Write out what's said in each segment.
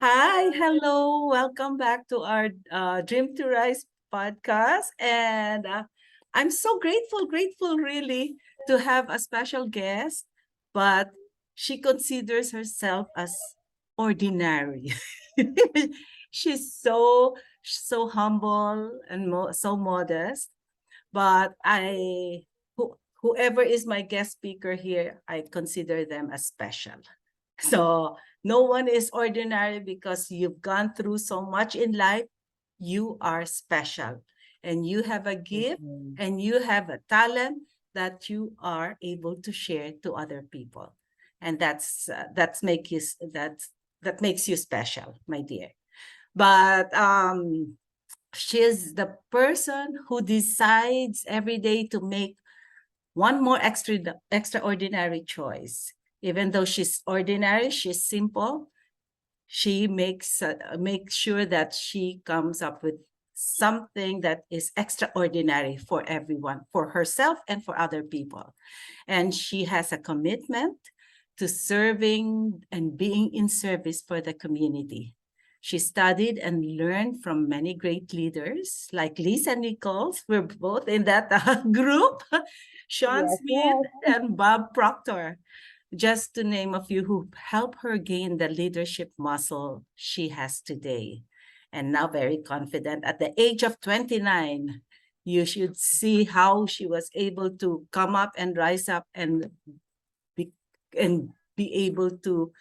Hi, hello. Welcome back to our Dream to Rise podcast. And I'm so grateful really to have a special guest, but she considers herself as ordinary. She's so humble and so modest, but whoever is my guest speaker here, I consider them as special. So no one is ordinary because you've gone through so much in life. You are special and you have a gift Mhm. and you have a talent that you are able to share to other people. And that makes you special, my dear. But she's the person who decides every day to make one more extraordinary choice. Even though she's ordinary, she's simple. She makes sure that she comes up with something that is extraordinary for everyone, for herself and for other people. And she has a commitment to serving and being in service for the community. She studied and learned from many great leaders like Lisa Nichols. We're both in that group. Sean Yes, Smith yes. and Bob Proctor, just to name a few who help her gain the leadership muscle she has today. And now very confident at the age of 29. You should see how she was able to come up and rise up be, and be able to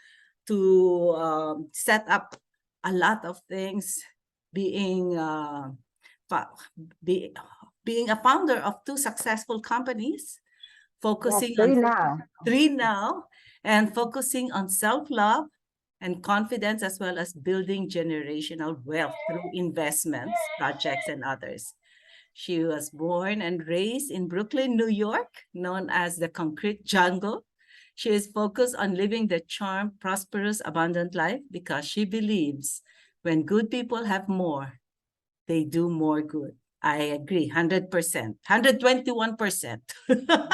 set up a lot of things, being fa- be, being a founder of two successful companies, Yes, focusing on three now. three now, and focusing on self-love and confidence, as well as building generational wealth through investments, projects, and others. She was born and raised in Brooklyn, New York, known as the Concrete Jungle. She is focused on living the charmed, prosperous, abundant life because she believes when good people have more, they do more good. I agree, 100%, 121%.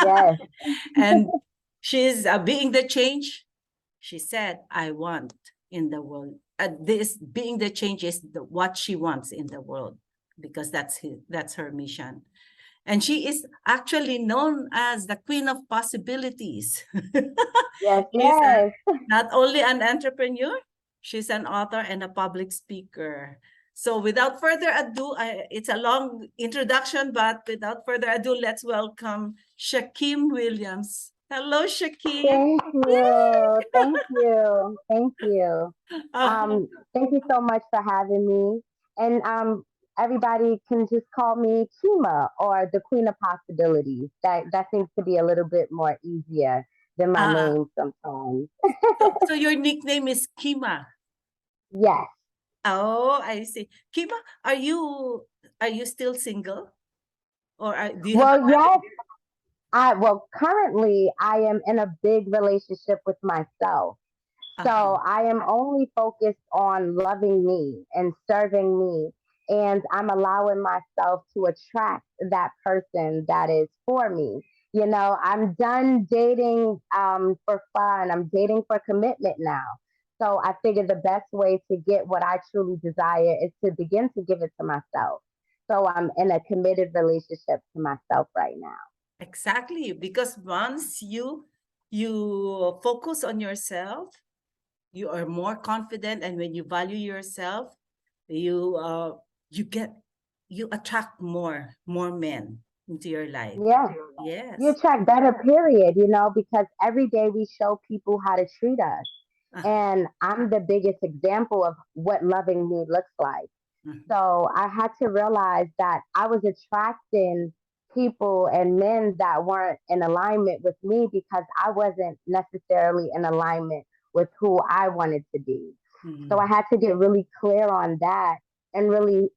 Yes, And she's being the change she said, I want in the world. This being the change is what she wants in the world because that's her mission. And she is actually known as the queen of possibilities. yes, She's yes. not only an entrepreneur, she's an author and a public speaker. So without further ado, it's a long introduction, but without further ado, let's welcome Shakim Williams. Hello, Shakim. Thank you. Thank you. Thank you. Uh, Thank you so much for having me. And everybody can just call me Keema or the Queen of Possibilities. That seems to be a little bit more easier than my uh, name sometimes. so your nickname is Keema. Yes. Oh, I see. Keema, are you still single, or do you have a Well, yes. Currently I am in a big relationship with myself. uh-huh. So I am only focused on loving me and serving me. And I'm allowing myself to attract that person that is for me. I'm done dating for fun. I'm dating for commitment now. So I figure the best way to get what I truly desire is to begin to give it to myself. So I'm in a committed relationship to myself right now. Exactly, because once you focus on yourself, you are more confident, and when you value yourself, you you get you attract more men into your life. Yeah. You Yes. attract better, period, because every day we show people how to treat us. Uh-huh. And I'm the biggest example of what loving me looks like. Mhm. So I had to realize that I was attracting people and men that weren't in alignment with me because I wasn't necessarily in alignment with who I wanted to be. So I Mhm. had to get really clear on that and really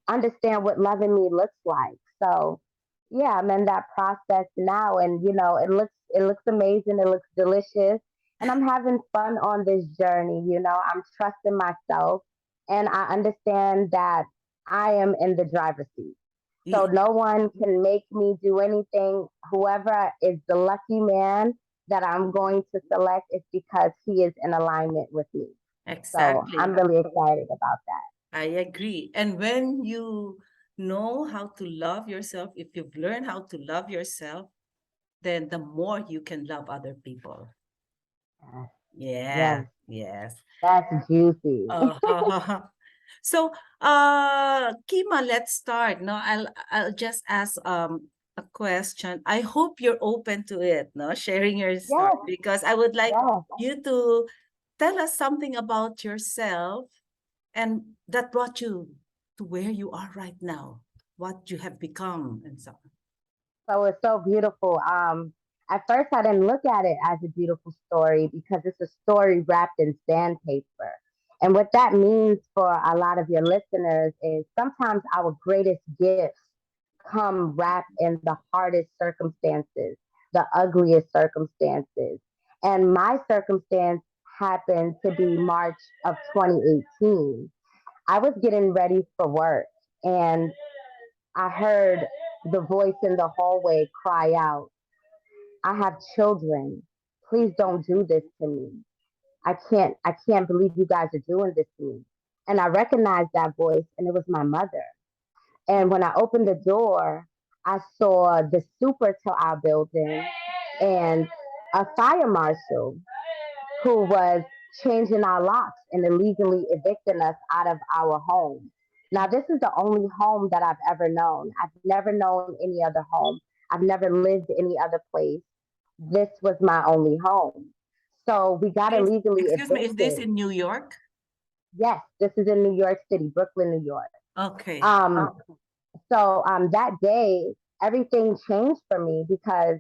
understand what loving me looks like. So yeah, I'm in that process now, and it looks amazing. It looks delicious, and I'm having fun on this journey. I'm trusting myself, and I understand that I am in the driver's seat. So Ye- no one can make me do anything. Whoever is the lucky man that I'm going to select is because he is in alignment with me. So I'm Exactly. really excited about that. I agree. And when you know how to love yourself, if you've learned how to love yourself, then the more you can love other people. Yes, Yeah, yes, yes. that's juicy. Uh, so, Kima, let's start. No, I'll just ask a question. I hope you're open to it, no, sharing your story, Yes, because I would like yes. you to tell us something about yourself and that brought you to where you are right now, what you have become, and so on. So it's so beautiful. At first, I didn't look at it as a beautiful story because it's a story wrapped in sandpaper. And what that means for a lot of your listeners is sometimes our greatest gifts come wrapped in the hardest circumstances, the ugliest circumstances. And my circumstance happened to be March of 2018. I was getting ready for work and I heard the voice in the hallway cry out, I have children. Please don't do this to me. I can't believe you guys are doing this to me. And I recognized that voice and it was my mother. And when I opened the door, I saw the super to our building and a fire marshal who was changing our locks and illegally evicting us out of our home. Now, this is the only home that I've ever known. I've never known any other home. I've never lived any other place. This was my only home. So we got illegally Excuse me, is this evicted. in New York? Yes, this is in New York City, Brooklyn, New York. Okay. Um, so that day, everything changed for me because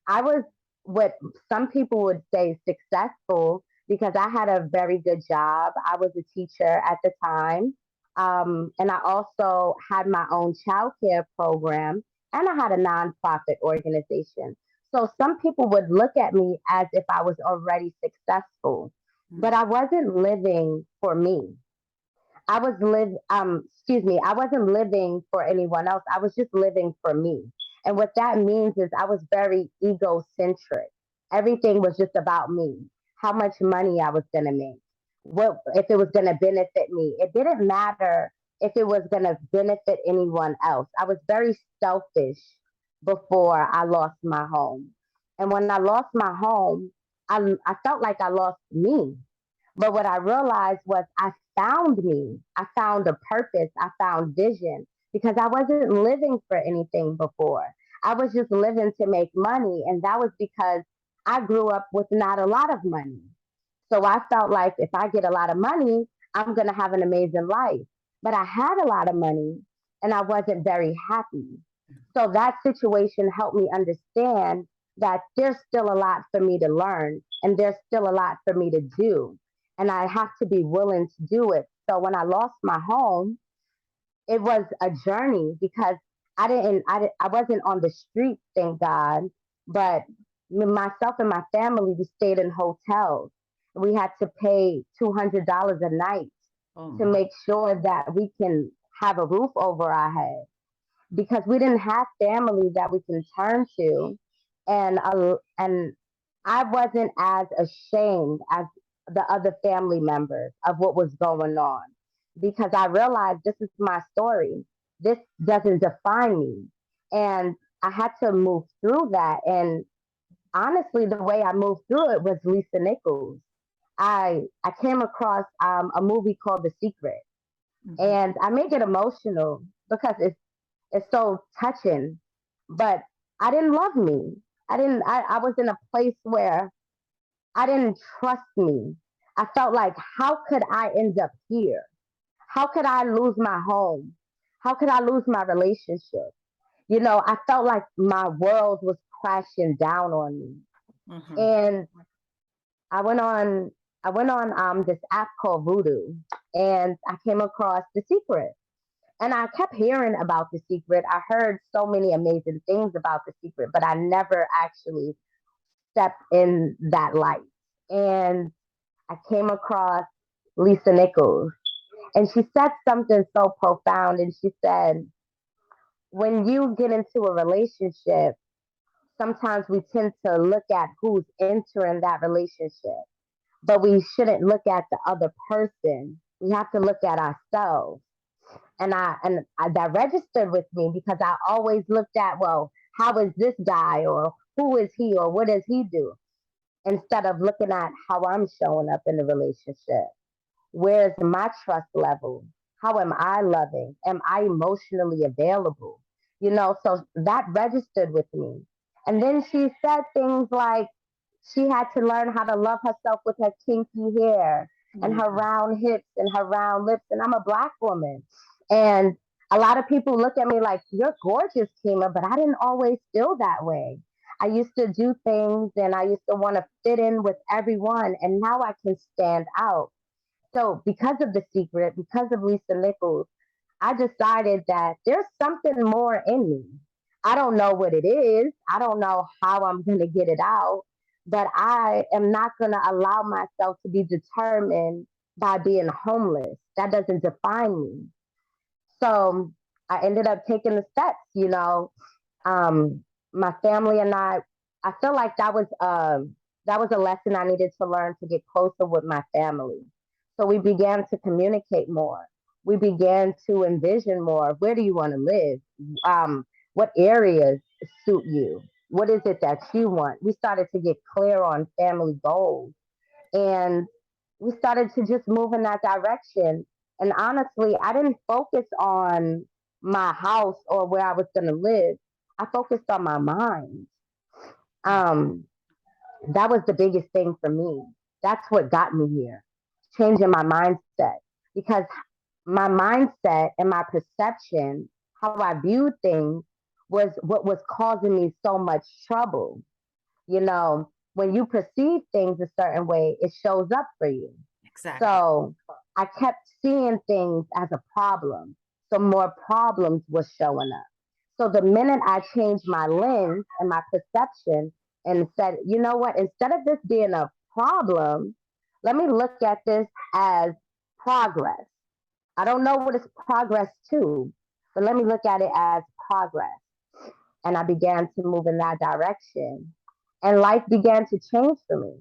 I was what some people would say successful because I had a very good job. I was a teacher at the time. And I also had my own childcare program and I had a nonprofit organization. So some people would look at me as if I was already successful, but Mm. I wasn't living for me. I wasn't living for anyone else. I was just living for me. And what that means is I was very egocentric. Everything was just about me. How much money I was going to make. What if it was going to benefit me? It didn't matter if it was going to benefit anyone else. I was very selfish before I lost my home. And when I lost my home, I felt like I lost me. But what I realized was I found me. I found a purpose. I found vision because I wasn't living for anything before. I was just living to make money. And that was because I grew up with not a lot of money. So I felt like if I get a lot of money, I'm going to have an amazing life. But I had a lot of money and I wasn't very happy. So that situation helped me understand that there's still a lot for me to learn and there's still a lot for me to do. And I have to be willing to do it. So when I lost my home, it was a journey because I wasn't on the street, thank God, but myself and my family, we stayed in hotels. We had to pay $200 a night Oh to my. make sure that we can have a roof over our head because we didn't have family that we can turn to, and I wasn't as ashamed as the other family members of what was going on because I realized this is my story. This doesn't define me, and I had to move through that. And honestly, the way I moved through it was Lisa Nichols. I came across a movie called The Secret, Mhm. and I make it emotional because it's so touching. But I didn't love me. I was in a place where I didn't trust me. I felt like, how could I end up here? How could I lose my home? How could I lose my relationship? I felt like my world was crashing down on me. Mhm. And I went on I went on this app called Voodoo and I came across The Secret. And I kept hearing about The Secret. I heard so many amazing things about The Secret, but I never actually stepped in that light. And I came across Lisa Nichols, and she said something so profound. And she said, when you get into a relationship, sometimes we tend to look at who's entering that relationship. but we shouldn't look at the other person. We have to look at ourselves. That registered with me because I always looked at, well, how is this guy, or who is he, or what does he do, instead of looking at how I'm showing up in the relationship. Where's my trust level? How am I loving? Am I emotionally available? So that registered with me. And then she said things like she had to learn how to love herself with her kinky hair and her Mhm. round hips and her round lips. And I'm a black woman. And a lot of people look at me like, you're gorgeous, Keema, but I didn't always feel that way. I used to do things and I used to want to fit in with everyone. And now I can stand out. So, because of The Secret, because of Lisa Nichols, I decided that there's something more in me. I don't know what it is. I don't know how I'm going to get it out, but I am not going to allow myself to be determined by being homeless. That doesn't define me. So I ended up taking the steps, um, my family and I feel like that was a lesson I needed to learn to get closer with my family. So we began to communicate more. We began to envision more. Where do you want to live? What areas suit you? What is it that you want? We started to get clear on family goals, and we started to just move in that direction. And honestly, I didn't focus on my house or where I was going to live. I focused on my mind. Um, that was the biggest thing for me. That's what got me here, changing my mindset. Because my mindset and my perception, how I viewed things, was what was causing me so much trouble. When you perceive things a certain way, it shows up for you. Exactly. So I kept seeing things as a problem. So more problems were showing up. So the minute I changed my lens and my perception and said, you know what, instead of this being a problem, let me look at this as progress. I don't know what is progress to, but let me look at it as progress. And I began to move in that direction. And life began to change for me.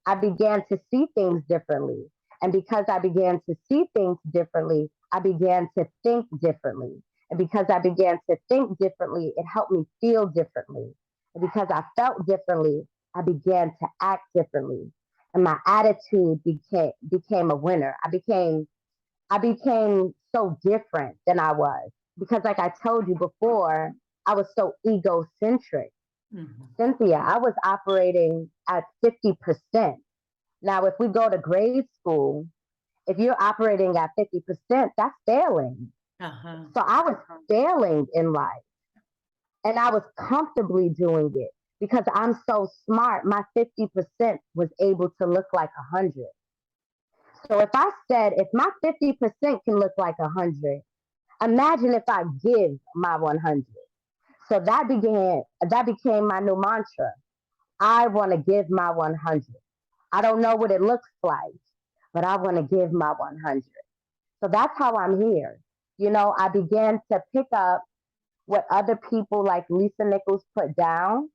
I began to see things differently. And because I began to see things differently, I began to think differently. And because I began to think differently, it helped me feel differently. And because I felt differently, I began to act differently. And my attitude became a winner. I became so different than I was because, like I told you before, I was so egocentric. Mhm. Cynthia, I was operating at 50%. Now, if we go to grade school, if you're operating at 50%, that's failing. Uh-huh. So I was failing in life, and I was comfortably doing it because I'm so smart. My 50% was able to look like 100. So if I said, if my 50% can look like 100, imagine if I give my 100. So that became my new mantra. I want to give my 100. I don't know what it looks like, but I want to give my 100. So that's how I'm here. I began to pick up what other people like Lisa Nichols put down,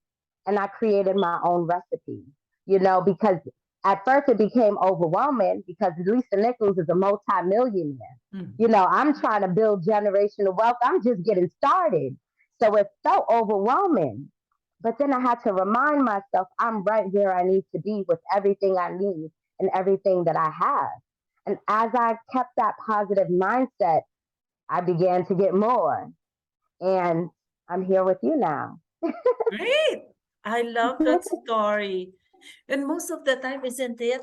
and I created my own recipe, because at first it became overwhelming because Lisa Nichols is a multimillionaire. Mhm. I'm trying to build generational wealth. I'm just getting started. So it felt overwhelming. But then I had to remind myself I'm right where I need to be with everything I need and everything that I have. And as I kept that positive mindset, I began to get more. And I'm here with you now. Great. I love that story. And most of the time, isn't it?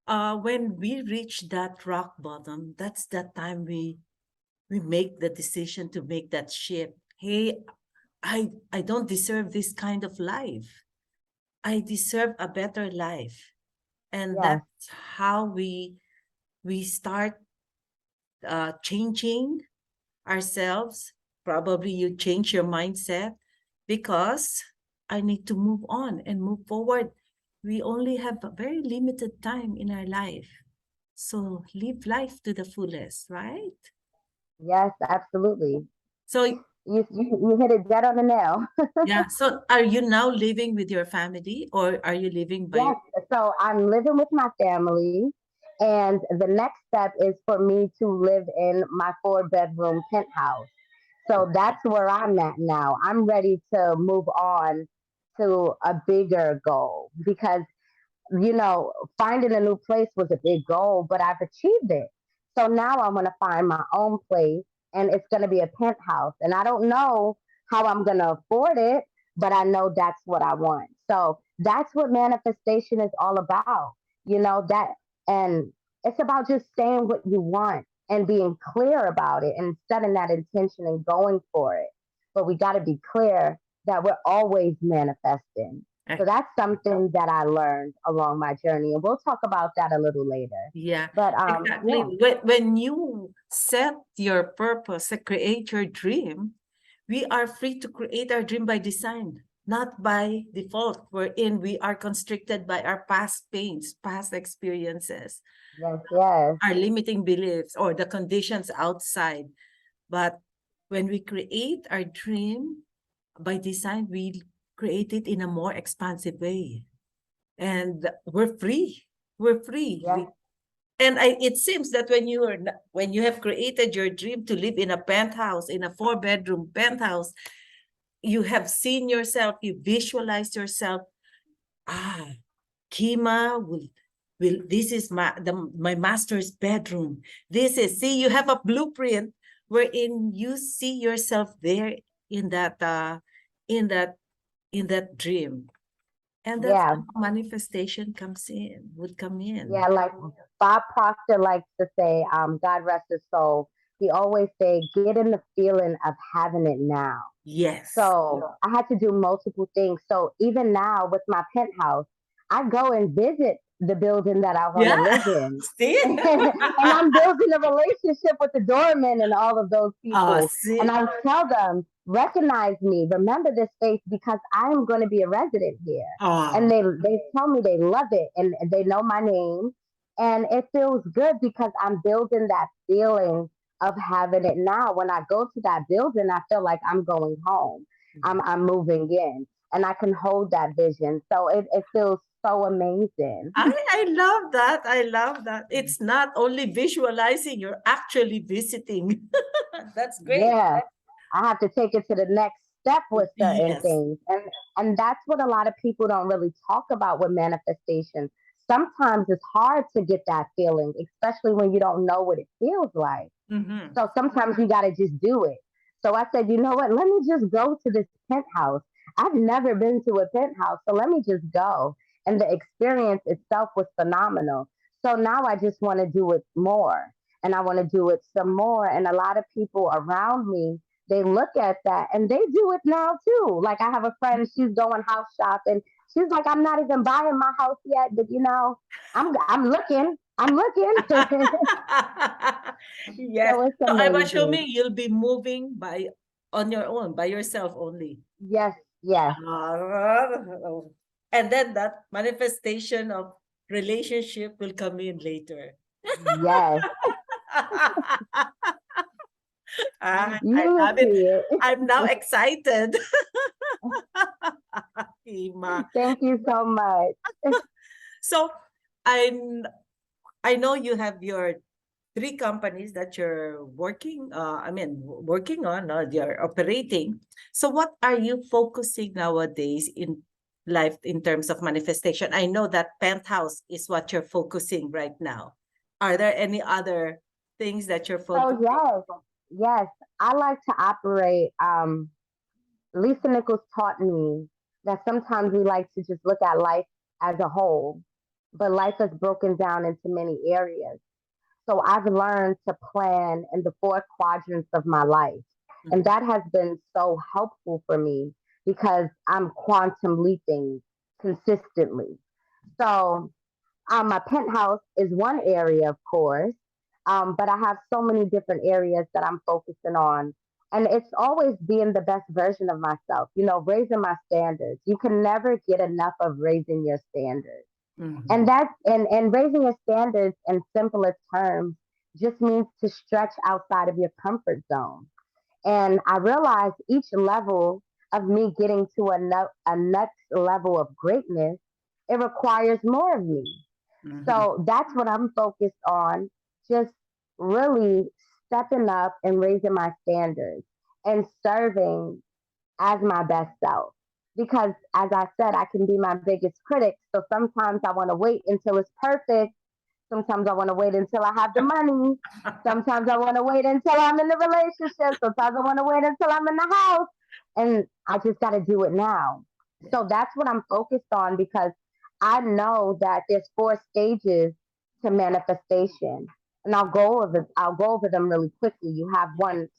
When we reach that rock bottom, that's the time we make the decision to make that shift. Hey, I don't deserve this kind of life. I deserve a better life. And Yes, that's how we start changing ourselves. Probably you change your mindset because I need to move on and move forward. We only have a very limited time in our life. So live life to the fullest, right? yes, absolutely. So You hit it dead on the nail. Yeah. So are you now living with your family or are you living by Yes, so I'm living with my family, and the next step is for me to live in my four-bedroom penthouse. So that's where I'm at now. I'm ready to move on to a bigger goal because finding a new place was a big goal, but I've achieved it. So now I want to find my own place, and it's going to be a penthouse. And I don't know how I'm going to afford it, but I know that's what I want. So that's what manifestation is all about. That, and it's about just saying what you want and being clear about it and setting that intention and going for it. But we got to be clear that we're always manifesting. So that's something that I learned along my journey, and we'll talk about that a little later. Yeah, But exactly. yeah, When you set your purpose and create your dream, we are free to create our dream by design, not by default, wherein we are constricted by our past pains, past experiences, yes, yes, our limiting beliefs, or the conditions outside. But when we create our dream by design, we create it in a more expansive way. And we're free. We're free. yes, It seems that when you have created your dream to live in a penthouse, in a four-bedroom penthouse, you have seen yourself, you visualize yourself. Ah, Keema will this is my master's bedroom. This is see you have a blueprint wherein you see yourself there in that in that in that dream. And that's yeah, how manifestation would come yeah. in. Like Bob Proctor likes to say, God rest his soul. He always say, get in the feeling of having it now. Yes. So I had to do multiple things. So even now with my penthouse, I go and visit the building that I want to Yeah. live in. See? And I'm building a relationship with the doorman and all of those Oh, people. And see. I tell them, recognize me, remember this space because I'm going to be a resident here. And Oh, they tell me they love it and they know my name. And it feels good because I'm building that feeling of having it now. When I go to that building, I feel like I'm going home. I'm moving in and I can hold that vision. So it feels so amazing. I love that. I love that. It's not only visualizing, you're actually visiting. That's great. Yeah. I have to take it to the next step with certain Yes. things. And that's what a lot of people don't really talk about with manifestation. Sometimes it's hard to get that feeling, especially when you don't know what it feels like. Mm-hmm. So sometimes you got to just do it. So I said, you know what? Let me just go to this penthouse. I've never been to a penthouse, so let me just go. And the experience itself was phenomenal. So now I just want to do it more and I want to do it some more. And a lot of people around me, they look at that and they do it now too. Like I have a friend, she's going house shopping. She's like, I'm not even buying my house yet, but I'm looking. I'm looking. Yes. So it's So I'm amazing. assuming you'll be moving on your own, by yourself only. Yes, yes, Ah, and then that manifestation of relationship will come in later. yes. I You will love it. see I'm now excited. Ima. it. Thank you so much. So I I know you have your three companies that you're working working on, you're operating. So what are you focusing nowadays in life in terms of manifestation? I know that penthouse is what you're focusing right now. Are there any other things that you're So focusing? yes, yes. I like to operate. Lisa Nichols taught me that sometimes we like to just look at life as a whole, but life is broken down into many areas. So I've learned to plan in the four quadrants of my life. And Mhm. that has been so helpful for me because I'm quantum leaping consistently. So my penthouse is one area, of course, but I have so many different areas that I'm focusing on. And it's always being the best version of myself, raising my standards. You can never get enough of raising your standards. And Mhm. and raising your standards in simplest terms just means to stretch outside of your comfort zone. And I realized each level of me getting to a next level of greatness, it requires more of me. Mhm. So that's what I'm focused on, just really stepping up and raising my standards and serving as my best self. Because as I said, I can be my biggest critic. So sometimes I want to wait until it's perfect. Sometimes I want to wait until I have the money. Sometimes I want to wait until I'm in the relationship. Sometimes I want to wait until I'm in the house. And I just got to do it now. Yeah. So that's what I'm focused on because I know that there's four stages to manifestation. And I'll go over them really quickly. You have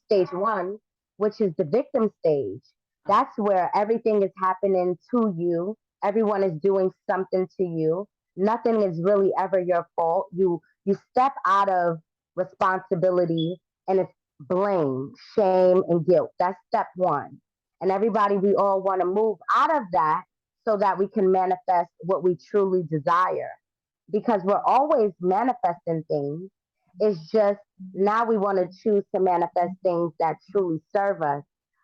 stage one, which is the victim stage. That's where everything is happening to you. Everyone is doing something to you. Nothing is really ever your fault. You step out of responsibility and it's blame, shame, and guilt. That's step one. And everybody, we all want to move out of that so that we can manifest what we truly desire. Because we're always manifesting things. It's just now we want to choose to manifest things that truly serve us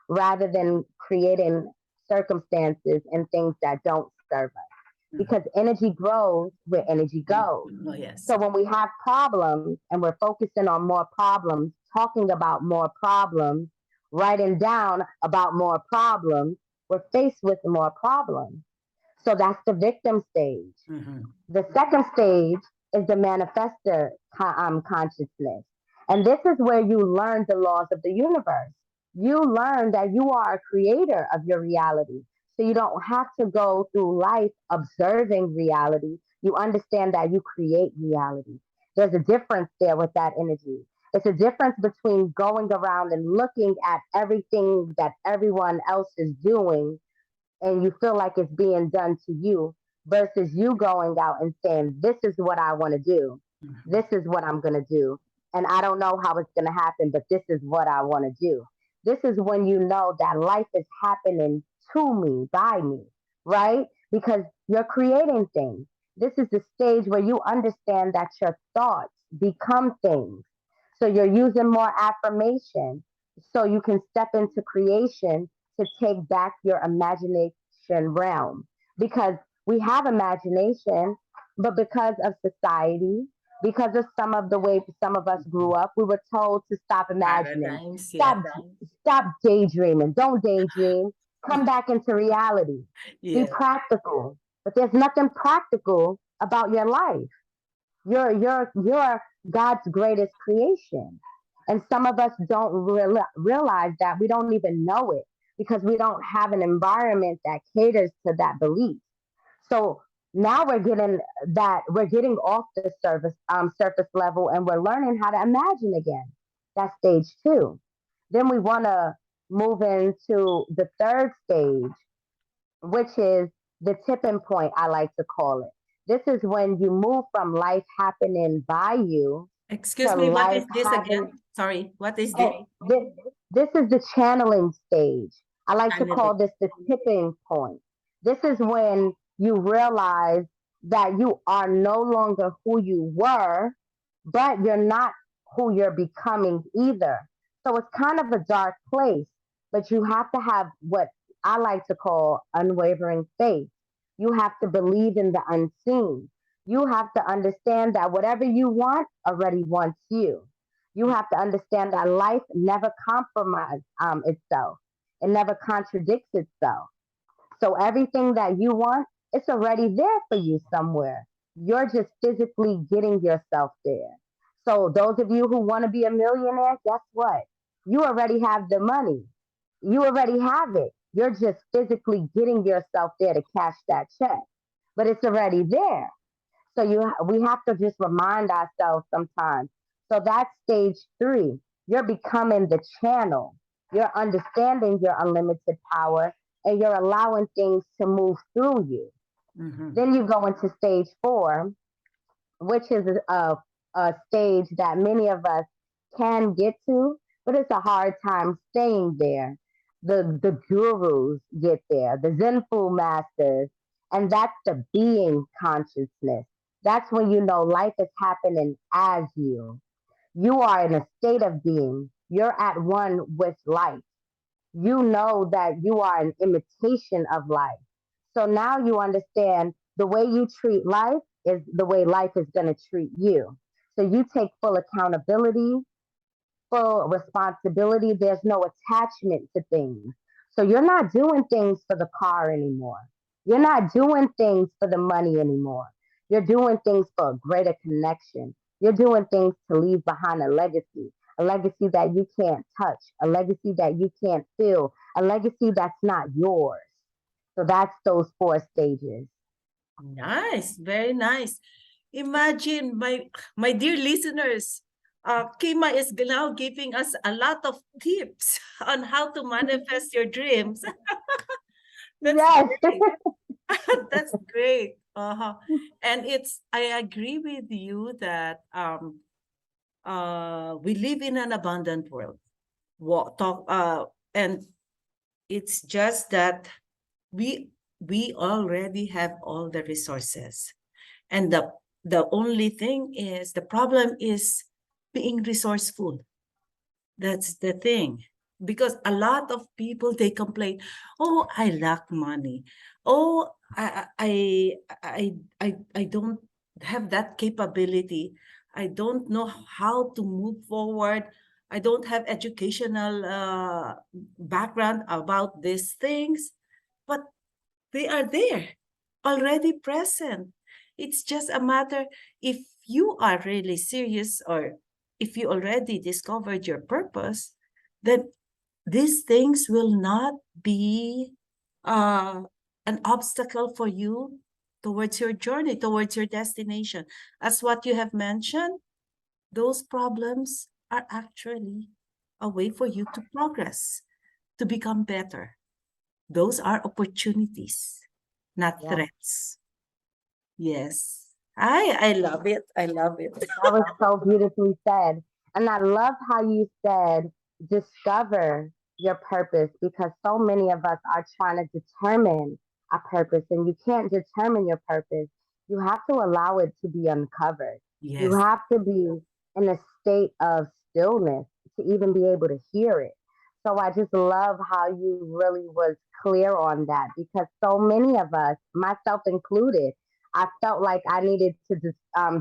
rather than creating circumstances and things that don't serve us because Mhm. energy grows where energy goes. Oh, yes. So when we have problems and we're focusing on more problems, talking about more problems, writing down about more problems, we're faced with more problems. So that's the victim stage. Mhm. The second stage is the manifestor consciousness. And this is where you learn the laws of the universe. You learn that you are a creator of your reality. So you don't have to go through life observing reality. You understand that you create reality. There's a difference there with that energy. It's a difference between going around and looking at everything that everyone else is doing and you feel like it's being done to you versus you going out and saying, this is what I want to do. Mhm. This is what I'm going to do. And I don't know how it's going to happen, but this is what I want to do. This is when you know that life is happening to me, by me, right? Because you're creating things. This is the stage where you understand that your thoughts become things. So you're using more affirmation so you can step into creation to take back your imagination realm because we have imagination, but because of society, because of some of the way some of us grew up, we were told to stop imagining, Paradigms, yeah. stop daydreaming, don't daydream, come back into reality, be Yeah. practical. But there's nothing practical about your life. You're God's greatest creation. And some of us don't realize that. We don't even know it because we don't have an environment that caters to that belief. So now we're getting off the surface level and we're learning how to imagine again. That's stage two. Then we want to move into the third stage, which is the tipping point, I like to call it. This is when you move from life happening by you Excuse to me, what life is this having. again? Sorry, what is this? Oh, this is the channeling stage. I like to call Channeling. this the tipping point. This is when you realize that you are no longer who you were, but you're not who you're becoming either. So it's kind of a dark place, but you have to have what I like to call unwavering faith. You have to believe in the unseen. You have to understand that whatever you want already wants you. You have to understand that life never compromises itself. It never contradicts itself. So everything that you want, it's already there for you somewhere. You're just physically getting yourself there. So those of you who want to be a millionaire, guess what? You already have the money. You already have it. You're just physically getting yourself there to cash that check. But it's already there. So we have to just remind ourselves sometimes. So that's stage three. You're becoming the channel. You're understanding your unlimited power and you're allowing things to move through you. Mhm. Then you go into stage four, which is a stage that many of us can get to, but it's a hard time staying there. The gurus get there, the Zenfu masters, and that's the being consciousness. That's when you know life is happening as you. You are in a state of being. You're at one with life. You know that you are an imitation of life. So now you understand the way you treat life is the way life is going to treat you. So you take full accountability, full responsibility. There's no attachment to things. So you're not doing things for the car anymore. You're not doing things for the money anymore. You're doing things for a greater connection. You're doing things to leave behind a legacy that you can't touch, a legacy that you can't feel, a legacy that's not yours. So that's those four stages. Nice, very nice. Imagine my dear listeners, Kima is now giving us a lot of tips on how to manifest your dreams. That's Yes. great. That's great. Uh-huh. And I agree with you that we live in an abundant world. And it's just that we we already have all the resources. And the only thing is the problem is being resourceful. That's the thing. Because a lot of people they complain, oh, I lack money. Oh, I don't have that capability. I don't know how to move forward. I don't have educational background about these things. But they are there, already present. It's just a matter if you are really serious or if you already discovered your purpose, then these things will not be uh, an obstacle for you towards your journey, towards your destination. As what you have mentioned, those problems are actually a way for you to progress, to become better. Those are opportunities, not Yeah. threats. Yes. I love it. I love it. That was so beautifully said. And I love how you said discover your purpose because so many of us are trying to determine a purpose and you can't determine your purpose. You have to allow it to be uncovered. You Yes. have to be in a state of stillness to even be able to hear it. So I just love how you really was clear on that because so many of us, myself included, I felt like I needed to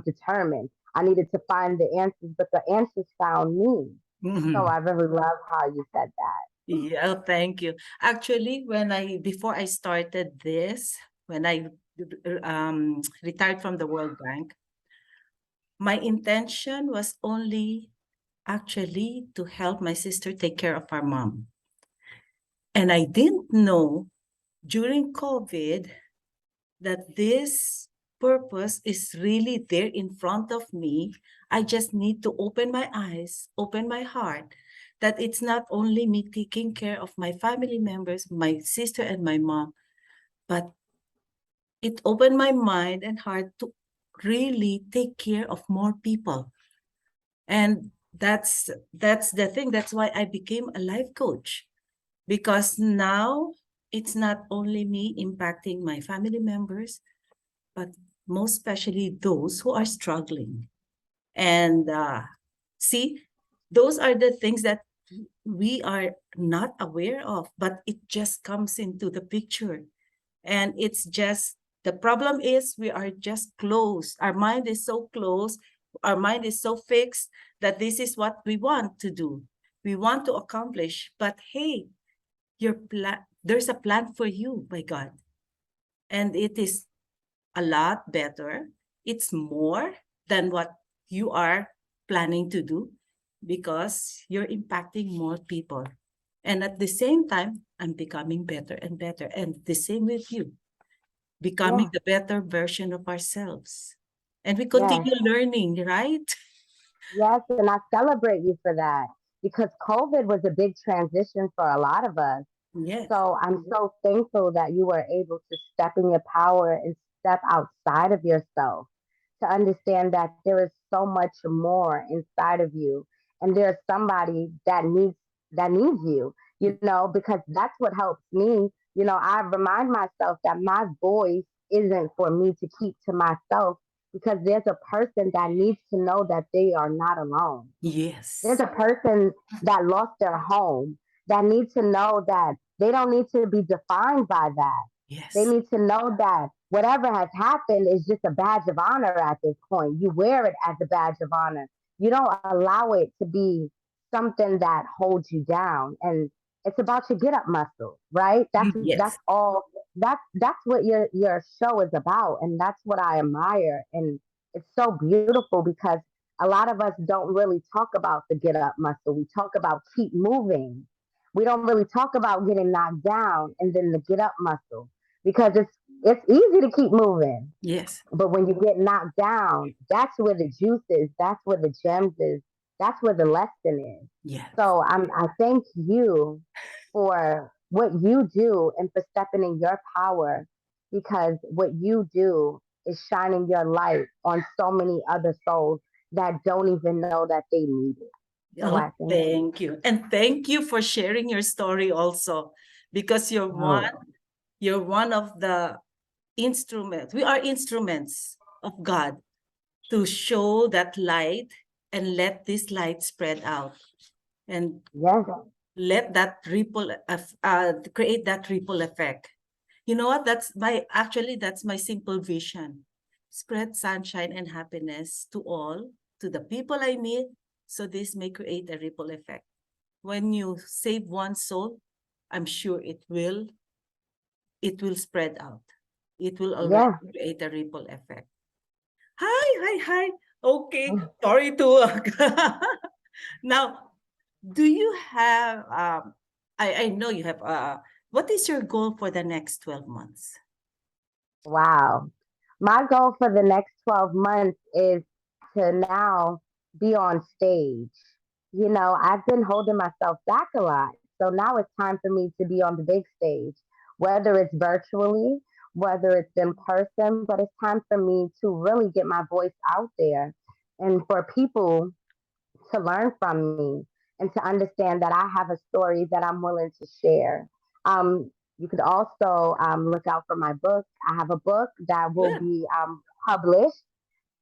determine. I needed to find the answers, but the answers found me. So Mhm. I really love how you said that. Yeah, thank you. Actually, before I started this, when I retired from the World Bank, my intention was only actually to help my sister take care of our mom. And I didn't know during COVID that this purpose is really there in front of me. I just need to open my eyes, open my heart, that it's not only me taking care of my family members, my sister and my mom, but it opened my mind and heart to really take care of more people. And that's the thing. That's why I became a life coach because now it's not only me impacting my family members, but most especially those who are struggling. And see, those are the things that we are not aware of, but it just comes into the picture. And it's just the problem is we are just closed. Our mind is so closed, our mind is so fixed that this is what we want to do. We want to accomplish, but hey, there's a plan for you by God. And it is a lot better. It's more than what you are planning to do because you're impacting more people. And at the same time, I'm becoming better and better. And the same with you, becoming Yeah, the better version of ourselves. And we yes, continue learning, right? yes. And I celebrate you for that because COVID was a big transition for a lot of us. Yes. So I'm so thankful that you were able to step in your power and step outside of yourself to understand that there is so much more inside of you and there's somebody that needs you, you know, because that's what helps me. I remind myself that my voice isn't for me to keep to myself because there's a person that needs to know that they are not alone. There's Yes. a person that lost their home that needs to know that they don't need to be defined by that. They Yes. need to know that whatever has happened is just a badge of honor at this point. You wear it as a badge of honor. You don't allow it to be something that holds you down. And it's about your get up muscle, right? That's Yes. all. That's what your show is about, and that's what I admire. And it's so beautiful because a lot of us don't really talk about the get up muscle. We talk about keep moving. We don't really talk about getting knocked down and then the get up muscle because it's easy to keep moving. Yes. But when you get knocked down, that's where the juice is. That's where the gems is. That's where the lesson is. Yes. So I thank you for what you do and for stepping in your power because what you do is shining your light on so many other souls that don't even know that they need it. So Oh, I thank you. thank you. And thank you for sharing your story also, because Oh, you're one of the instruments. We are instruments of God to show that light and let this light spread out and yes, let that create that ripple effect. You know what? That's my simple vision. Spread sunshine and happiness to all, to the people I meet, so this may create a ripple effect. When you save one soul, I'm sure it will spread out. It will already yeah. create a ripple effect. Hi, hi, hi. Okay, sorry to now. Do you have I know you have what is your goal for the next 12 months? Wow. My goal for the next 12 months is to now be on stage. You know, I've been holding myself back a lot. So now it's time for me to be on the big stage, whether it's virtually, whether it's in person, but it's time for me to really get my voice out there and for people to learn from me and to understand that I have a story that I'm willing to share. You could also look out for my book. I have a book that will Good. be published.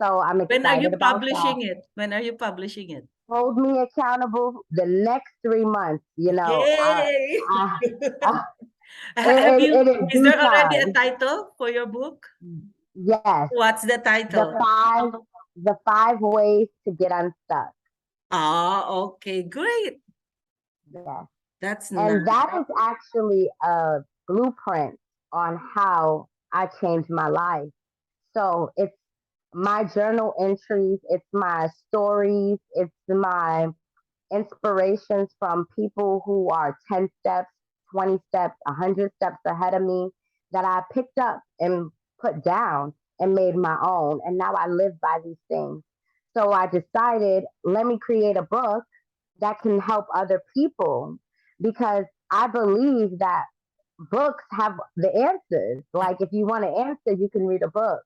So I'm When are excited you about that. publishing it? When are you publishing it? Hold me accountable the next 3 months. You know, Yay! I, I Have you, it is is due there already a time. title for your book? Yes, What's the the title? five the 5 ways to get unstuck. Ah, okay, great. Yes. That's And nice. that is actually a blueprint on how I changed my life. So it's my journal entries, it's my stories, it's my inspirations from people who are 10 steps, 20 steps, 100 steps ahead of me that I picked up and put down and made my own. And now I live by these things. So I decided, let me create a book that can help other people because I believe that books have the answers. Like if you want an answer, you can read a book.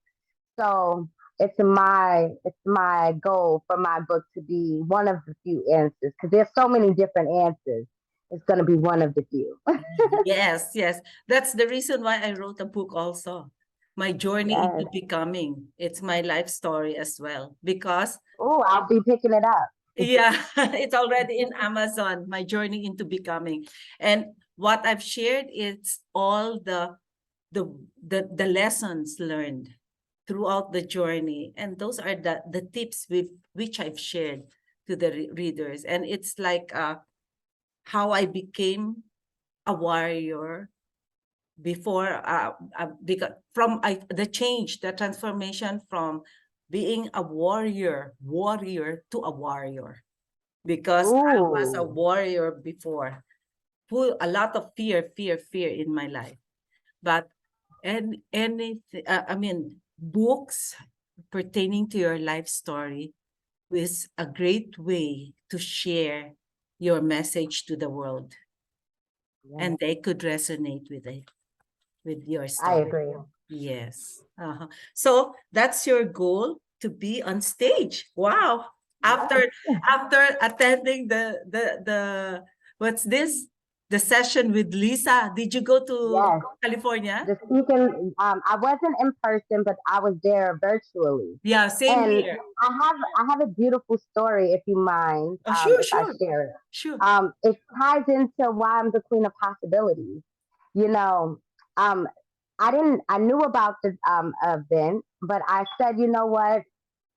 So it's my goal for my book to be one of the few answers because there's so many different answers. It's going to be one of the few. Yes, yes. That's the reason why I wrote a book also. My journey Yes. into becoming. It's my life story as well. Because Oh, I'll be picking it up. yeah, it's already in Amazon, my journey into becoming. And what I've shared is all the the lessons learned throughout the journey. And those are the tips with which I've shared to the readers. And it's like how I became a warrior before because the change, the transformation from being a warrior to a warrior, because I was a Ooh, warrior before, full a lot of fear in my life. But anything, I mean, books pertaining to your life story is a great way to share your message to the world, yeah, and they could resonate with your I story. agree. Yes. So that's your goal, to be on stage. Wow. Yes. After attending the what's this? the session with Lisa. Did you go to Yes, California? the speaking. I wasn't in person, but I was there virtually. Yeah, same And here. I have a beautiful story, if you mind, Oh, sure, if I sure, share it. sure. It ties into why I'm the queen of possibilities. You know, um, I knew about the event, but I said, you know what?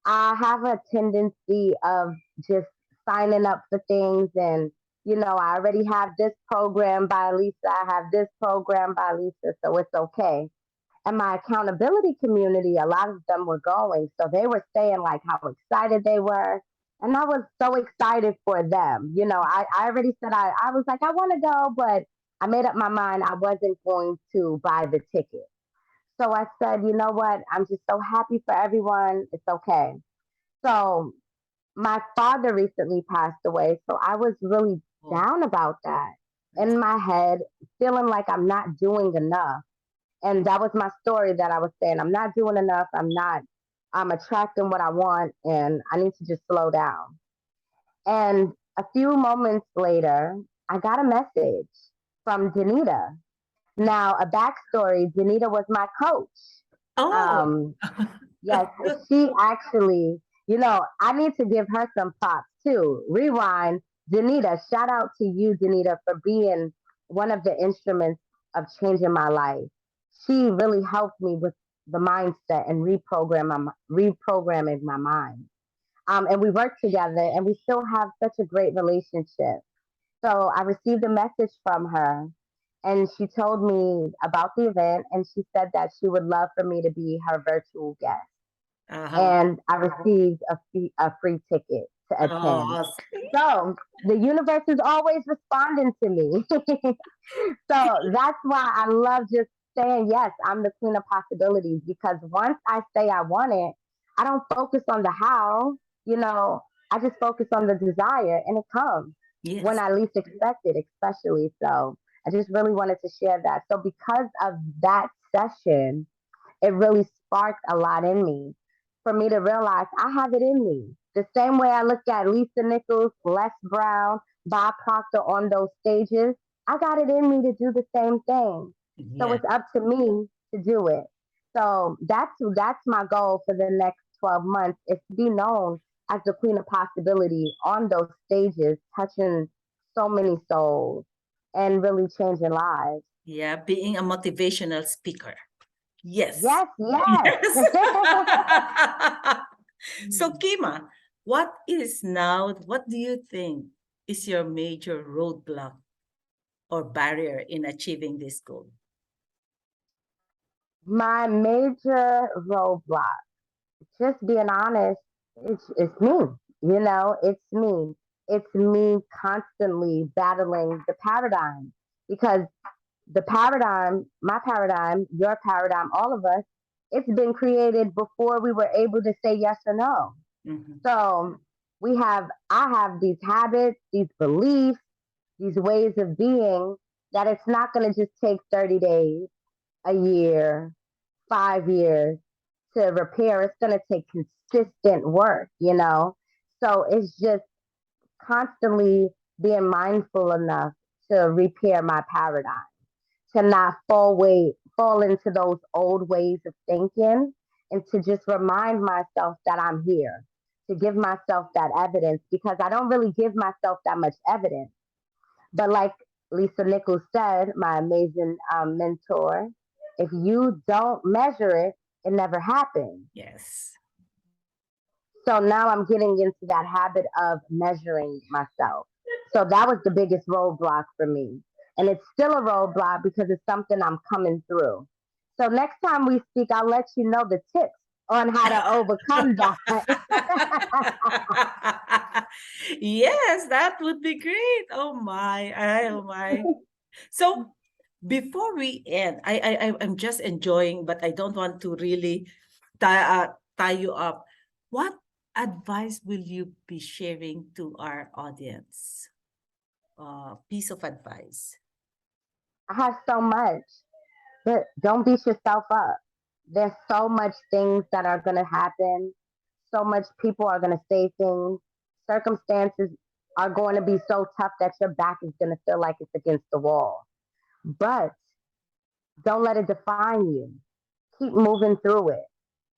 I have a tendency of just signing up for things, and I already have this program by Lisa, I have this program by Lisa, so it's okay. And my accountability community, a lot of them were going, so they were saying like how excited they were, and I was so excited for them. I already said I was like I want to go, but I made up my mind I wasn't going to buy the ticket. So I said, you know what? I'm just so happy for everyone. It's okay. So my father recently passed away, so I was really Oh, down about that that's- in my head, feeling like I'm not doing enough. And that was my story that I was saying, I'm not doing enough. I'm attracting what I want, and I need to just slow down. And a few moments later, I got a message from Danita. Now, a backstory, Danita was my coach. oh. Um, Yes, she actually, I need to give her some props too. Rewind, Danita, shout out to you, Danita, for being one of the instruments of changing my life. She really helped me with the mindset and reprogramming my mind. And we worked together, and we still have such a great relationship. So I received a message from her, and she told me about the event, and she said that she would love for me to be her virtual guest, Uh-huh. and I received a free ticket to attend. Oh, So the universe is always responding to me. So that's why I love just saying, yes, I'm the queen of possibilities, because once I say I want it, I don't focus on the how, you know, I just focus on the desire, and it comes when yes. I least expect it, especially. So I just really wanted to share that. So because of that session, it really sparked a lot in me for me to realize I have it in me. The same way I look at Lisa Nichols, Les Brown, Bob Proctor on those stages, I got it in me to do the same thing. So Yeah. it's up to me to do it. So that's my goal for the next 12 months, is to be known as the queen of possibility on those stages, touching so many souls and really changing lives. Yeah, being a motivational speaker. Yes. Yes, yes. Yes. So, Kima, what do you think is your major roadblock or barrier in achieving this goal? My major roadblock, just being honest, it's me. It's me. It's me constantly battling the paradigm, because the paradigm, my paradigm, your paradigm, all of us, it's been created before we were able to say yes or no. Mhm. So I have these habits, these beliefs, these ways of being, that it's not going to just take 30 days, a year, 5 years to repair. It's going to take consistent work. So it's just constantly being mindful enough to repair my paradigm, to not fall into those old ways of thinking, and to just remind myself that I'm here, to give myself that evidence, because I don't really give myself that much evidence. But like Lisa Nichols said, my amazing mentor, if you don't measure it, it never happens. Yes. So now I'm getting into that habit of measuring myself. So that was the biggest roadblock for me. And it's still a roadblock because it's something I'm coming through. So next time we speak, I'll let you know the tips on how to overcome that. Yes, that would be great. Oh my, oh my. So before we end, I'm just enjoying, but I don't want to really tie you up. What advice will you be sharing to our audience? Piece of advice. I have so much, but don't beat yourself up. There's so much things that are going to happen. So much people are going to say things. Circumstances are going to be so tough that your back is going to feel like it's against the wall. But don't let it define you. Keep moving through it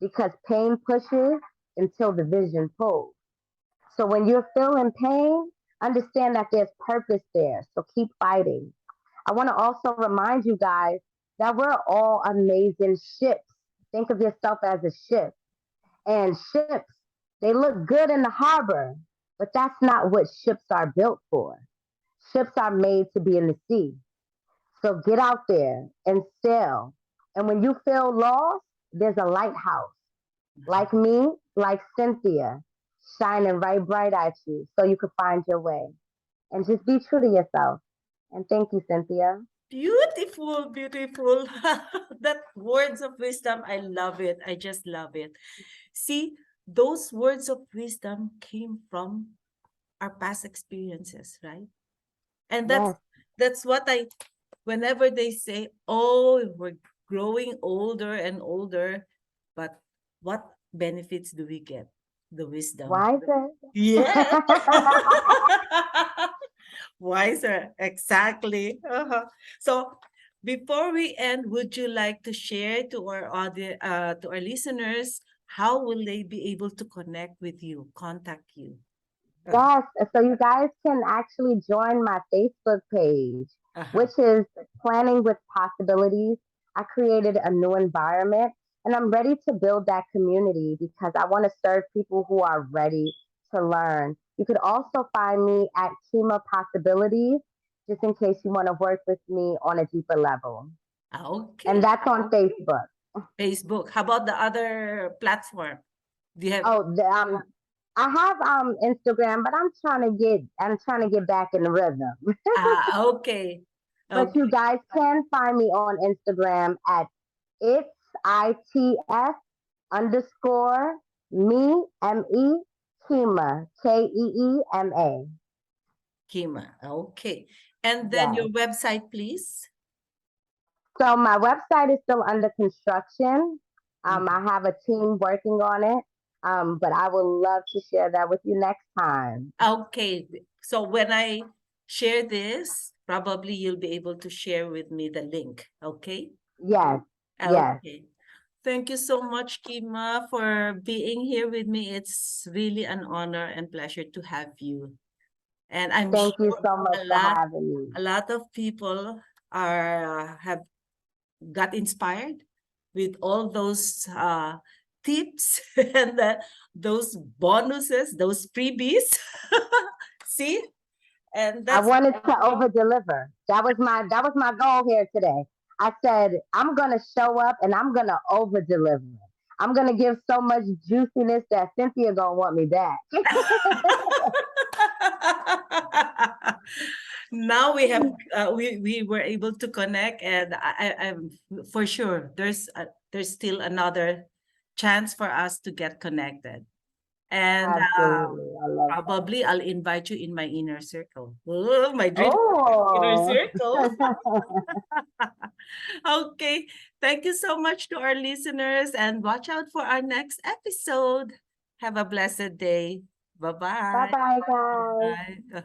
because pain pushes until the vision pulls. So when you're feeling pain, understand that there's purpose there. So keep fighting. I want to also remind you guys that we're all amazing ships. Think of yourself as a ship. And ships, they look good in the harbor, but that's not what ships are built for. Ships are made to be in the sea. So get out there and sail. And when you feel lost, there's a lighthouse like me, like Cynthia, shining right bright at you so you can find your way. And just be true to yourself. And thank you, Cynthia. Beautiful, beautiful. That words of wisdom, I love it. I just love it. See, those words of wisdom came from our past experiences, right? And Yes. that's what I whenever they say, "Oh, we're growing older and older," but what benefits do we get? The wisdom. Wiser. Yeah. Wiser, exactly. So before we end, would you like to share to our audience, to our listeners, how will they be able to connect with you, contact you? Uh, Yes, so you guys can actually join my Facebook page, uh-huh. which is Planning with Possibilities. I created a new environment and I'm ready to build that community because I want to serve people who are ready to learn. You could also find me at Keema Possibilities, just in case you want to work with me on a deeper level. And Okay. that's on Facebook. Facebook. How about the other platform? Do you have Oh, I have Instagram, but I'm trying to get back in the rhythm. okay. But you Okay. guys can find me on Instagram at it's ITF underscore me Keema Keema. Kima. Okay. And then Yes. your website, please. So my website is still under construction. I Mhm. have a team working on it. But I would love to share that with you next time. Okay. So when I share this, probably you'll be able to share with me the link. Okay. Yes. Yes. Okay. Thank you so much, Kima, for being here with me. It's really an honor and pleasure to have you. And I'm Thank you sure so much a for lot, having me. a lot of people are have got inspired with all those tips and those bonuses, those freebies. See, and I that's wanted to over deliver. That was my goal here today. I said I'm gonna show up and I'm gonna over deliver. I'm gonna give so much juiciness that Cynthia gonna want me back. now we have we were able to connect, and I'm for sure there's still another chance for us to get connected. And Absolutely, I love that. probably I'll invite you in my inner circle. Oh, my dream inner Oh, circle. Okay. Thank you so much to our listeners and watch out for our next episode. Have a blessed day. bye Bye-bye. bye, guys. Bye.